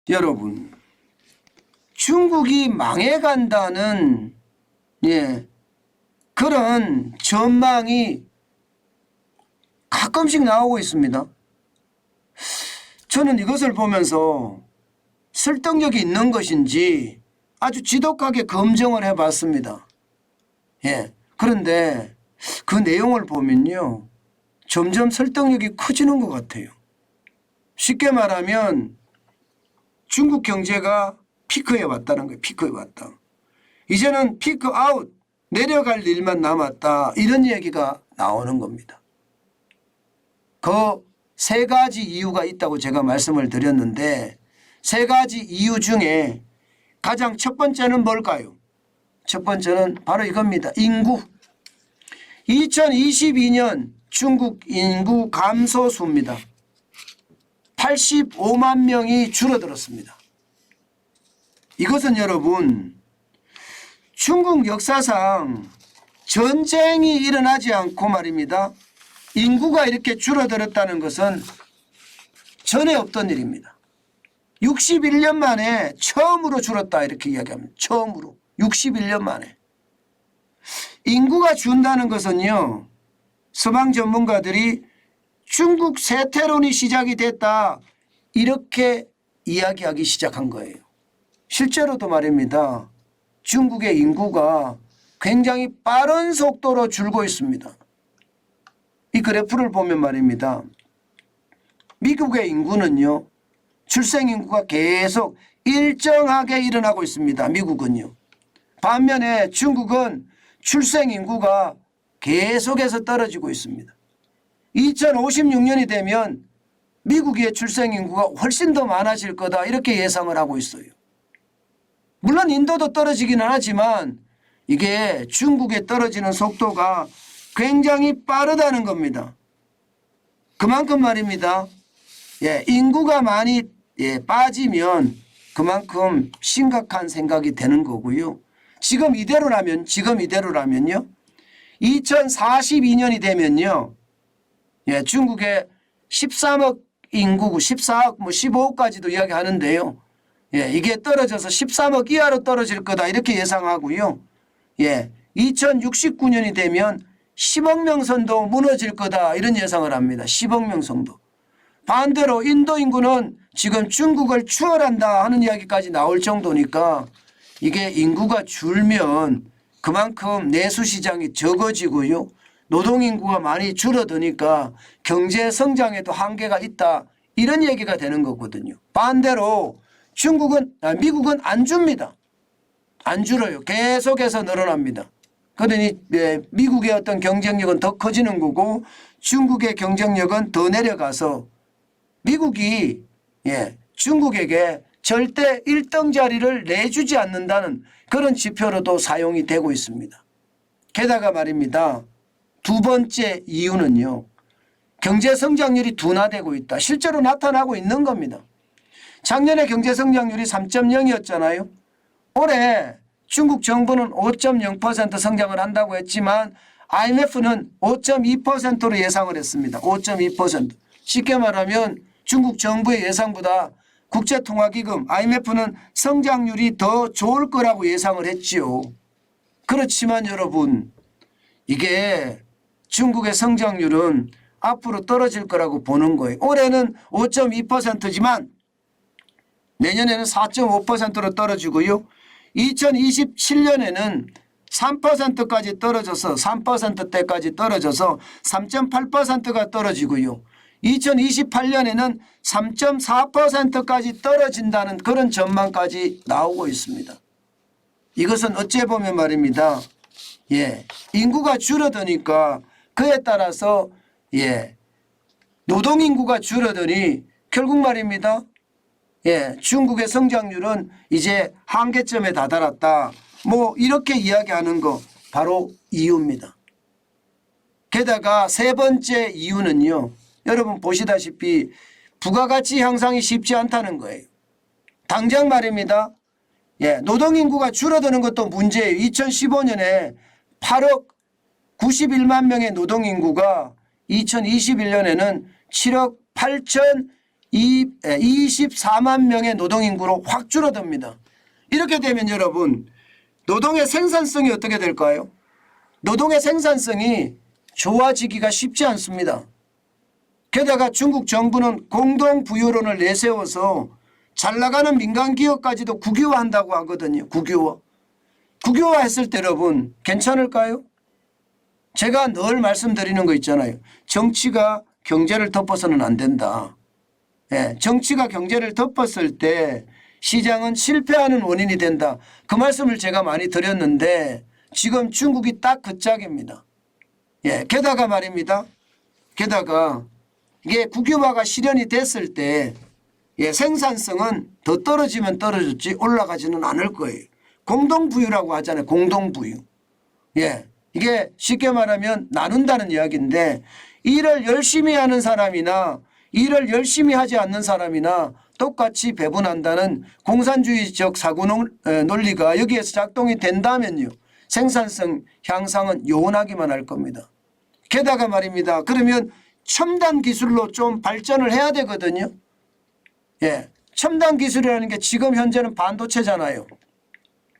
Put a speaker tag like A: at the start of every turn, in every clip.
A: 여러분, 중국이 망해간다는 그런 전망이 가끔씩 나오고 있습니다. 저는 이것을 보면서 설득력이 있는 것인지 아주 지독하게 검증을 해봤습니다. 그런데 그 내용을 보면요, 점점 설득력이 커지는 것 같아요. 쉽게 말하면 중국 경제가 피크에 왔다는 거예요. 피크에 왔다. 이제는 피크 아웃, 내려갈 일만 남았다, 이런 얘기가 나오는 겁니다. 그 세 가지 이유가 있다고 제가 말씀을 드렸는데, 세 가지 이유 중에 가장 첫 번째는 뭘까요? 첫 번째는 바로 이겁니다. 인구. 2022년 중국 인구 감소수입니다. 85만 명이 줄어들었습니다. 이것은 여러분, 중국 역사상 전쟁이 일어나지 않고 말입니다, 인구가 이렇게 줄어들었다는 것은 전에 없던 일입니다. 61년 만에 처음으로 줄었다, 이렇게 이야기합니다. 처음으로 61년 만에. 인구가 준다는 것은요, 서방 전문가들이 중국 세태론이 시작이 됐다, 이렇게 이야기하기 시작한 거예요. 실제로도 말입니다, 중국의 인구가 굉장히 빠른 속도로 줄고 있습니다. 이 그래프를 보면 말입니다, 미국의 인구는요, 출생인구가 계속 일정하게 일어나고 있습니다. 미국은요. 반면에 중국은 출생인구가 계속해서 떨어지고 있습니다. 2056년이 되면 미국의 출생인구가 훨씬 더 많아질 거다, 이렇게 예상을 하고 있어요. 물론 인도도 떨어지기는 하지만 이게 중국의 떨어지는 속도가 굉장히 빠르다는 겁니다. 그만큼 말입니다, 인구가 많이 빠지면 그만큼 심각한 생각이 되는 거고요. 지금 이대로라면요, 2042년이 되면요, 중국의 13억 인구고 14억, 15억까지도 이야기하는데요, 이게 떨어져서 13억 이하로 떨어질 거다, 이렇게 예상하고요. 2069년이 되면 10억 명 선도 무너질 거다, 이런 예상을 합니다. 10억 명 정도. 반대로 인도 인구는 지금 중국을 추월한다 하는 이야기까지 나올 정도니까, 이게 인구가 줄면 그만큼 내수시장이 적어지고요, 노동인구가 많이 줄어드니까 경제 성장에도 한계가 있다, 이런 얘기가 되는 거거든요. 반대로 미국은 안 줍니다. 안 줄어요. 계속해서 늘어납니다. 그러니 미국의 어떤 경쟁력은 더 커지는 거고, 중국의 경쟁력은 더 내려가서 미국이 중국에게 절대 1등 자리를 내주지 않는다는 그런 지표로도 사용이 되고 있습니다. 게다가 말입니다, 두 번째 이유는요, 경제 성장률이 둔화되고 있다. 실제로 나타나고 있는 겁니다. 작년에 경제 성장률이 3.0이었잖아요. 올해 중국 정부는 5.0% 성장을 한다고 했지만 IMF는 5.2%로 예상을 했습니다. 5.2%. 쉽게 말하면 중국 정부의 예상보다 국제통화기금 IMF는 성장률이 더 좋을 거라고 예상을 했지요. 그렇지만 여러분, 이게 중국의 성장률은 앞으로 떨어질 거라고 보는 거예요. 올해는 5.2%지만 내년에는 4.5%로 떨어지고요. 2027년에는 3%까지 떨어져서 3%대까지 떨어져서 3.8%가 떨어지고요. 2028년에는 3.4%까지 떨어진다는 그런 전망까지 나오고 있습니다. 이것은 어찌 보면 말입니다, 인구가 줄어드니까 그에 따라서 노동인구가 줄어드니 결국 말입니다, 중국의 성장률은 이제 한계점에 다다랐다, 이렇게 이야기하는 거 바로 이유입니다. 게다가 세 번째 이유는요, 여러분 보시다시피 부가가치 향상이 쉽지 않다는 거예요. 당장 말입니다, 노동인구가 줄어드는 것도 문제예요. 2015년에 8억 91만 명의 노동인구가 2021년에는 7억 24만 명의 노동인구로 확 줄어듭니다. 이렇게 되면 여러분 노동의 생산성이 어떻게 될까요? 노동의 생산성이 좋아지기가 쉽지 않습니다. 게다가 중국 정부는 공동부유론을 내세워서 잘 나가는 민간기업까지도 국유화한다고 하거든요. 국유화했을 때 여러분 괜찮을까요? 제가 늘 말씀드리는 거 있잖아요. 정치가 경제를 덮어서는 안 된다. 정치가 경제를 덮었을 때 시장은 실패하는 원인이 된다. 그 말씀을 제가 많이 드렸는데 지금 중국이 딱 그 짝입니다. 게다가 말입니다. 게다가 이게 국유화가 실현이 됐을 때 생산성은 더 떨어지면 떨어졌지 올라가지는 않을 거예요. 공동부유라고 하잖아요. 공동부유. 이게 쉽게 말하면 나눈다는 이야기인데 일을 열심히 하는 사람이나 일을 열심히 하지 않는 사람이나 똑같이 배분한다는 공산주의적 사고 논리가 여기에서 작동이 된다면요. 생산성 향상은 요원하기만 할 겁니다. 게다가 말입니다. 그러면 첨단 기술로 좀 발전을 해야 되거든요. 첨단 기술이라는 게 지금 현재는 반도체잖아요.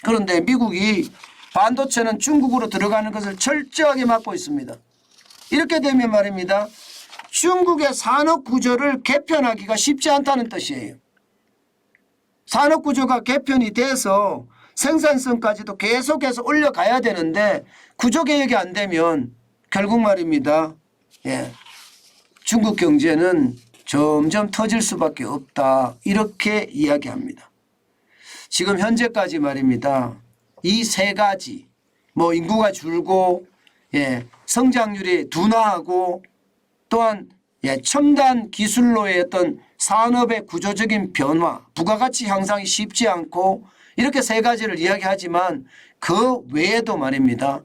A: 그런데 미국이 반도체는 중국으로 들어가는 것을 철저하게 막고 있습니다. 이렇게 되면 말입니다. 중국의 산업 구조를 개편하기가 쉽지 않다는 뜻이에요. 산업 구조가 개편이 돼서 생산성까지도 계속해서 올려가야 되는데 구조 개혁이 안 되면 결국 말입니다. 중국 경제는 점점 터질 수밖에 없다. 이렇게 이야기합니다. 지금 현재까지 말입니다. 이 세 가지 인구가 줄고 성장률이 둔화하고 또한 첨단 기술로의 어떤 산업의 구조적인 변화, 부가가치 향상이 쉽지 않고 이렇게 세 가지를 이야기하지만 그 외에도 말입니다.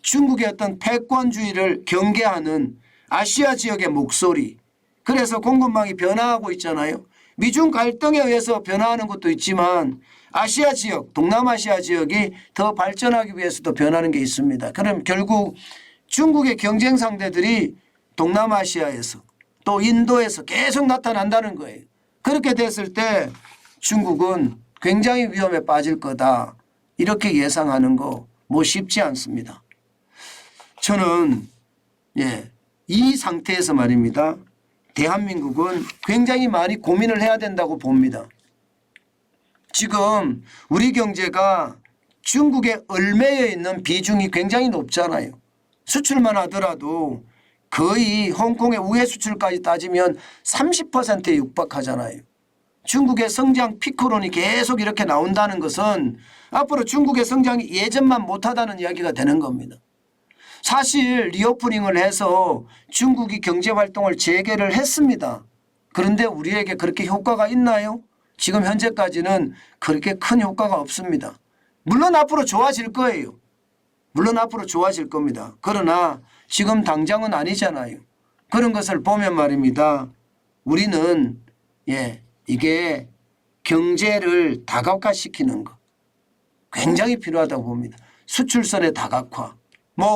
A: 중국의 어떤 패권주의를 경계하는 아시아 지역의 목소리, 그래서 공급망이 변화하고 있잖아요. 미중 갈등에 의해서 변화하는 것도 있지만 아시아 지역, 동남아시아 지역이 더 발전하기 위해서도 변하는 게 있습니다. 그럼 결국 중국의 경쟁 상대들이 동남아시아에서 또 인도에서 계속 나타난다는 거예요. 그렇게 됐을 때 중국은 굉장히 위험에 빠질 거다. 이렇게 예상하는 거 쉽지 않습니다. 저는 이 상태에서 말입니다. 대한민국은 굉장히 많이 고민을 해야 된다고 봅니다. 지금 우리 경제가 중국에 얽매여 있는 비중이 굉장히 높잖아요. 수출만 하더라도 거의 홍콩의 우회 수출까지 따지면 30%에 육박하잖아요. 중국의 성장 피크론이 계속 이렇게 나온다는 것은 앞으로 중국의 성장이 예전만 못하다는 이야기가 되는 겁니다. 사실 리오프닝을 해서 중국이 경제활동을 재개를 했습니다. 그런데 우리에게 그렇게 효과가 있나요? 지금 현재까지는 그렇게 큰 효과가 없습니다. 물론 앞으로 좋아질 거예요. 물론 앞으로 좋아질 겁니다. 그러나 지금 당장은 아니잖아요. 그런 것을 보면 말입니다. 우리는 이게 경제를 다각화시키는 것 굉장히 필요하다고 봅니다. 수출선의 다각화.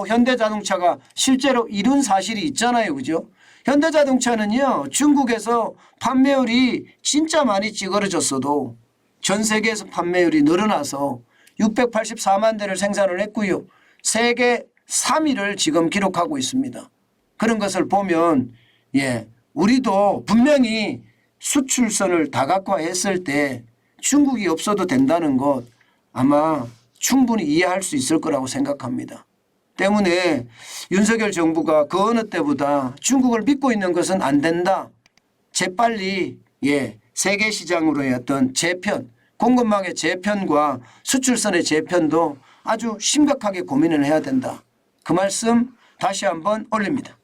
A: 현대자동차가 실제로 이룬 사실이 있잖아요. 그죠? 현대자동차는요. 중국에서 판매율이 진짜 많이 찌그러졌어도 전 세계에서 판매율이 늘어나서 684만 대를 생산을 했고요. 세계 3위를 지금 기록하고 있습니다. 그런 것을 보면 우리도 분명히 수출선을 다각화했을 때 중국이 없어도 된다는 것 아마 충분히 이해할 수 있을 거라고 생각합니다. 때문에 윤석열 정부가 그 어느 때보다 중국을 믿고 있는 것은 안 된다. 재빨리 세계 시장으로의 어떤 재편, 공급망의 재편과 수출선의 재편도 아주 심각하게 고민을 해야 된다. 그 말씀 다시 한번 올립니다.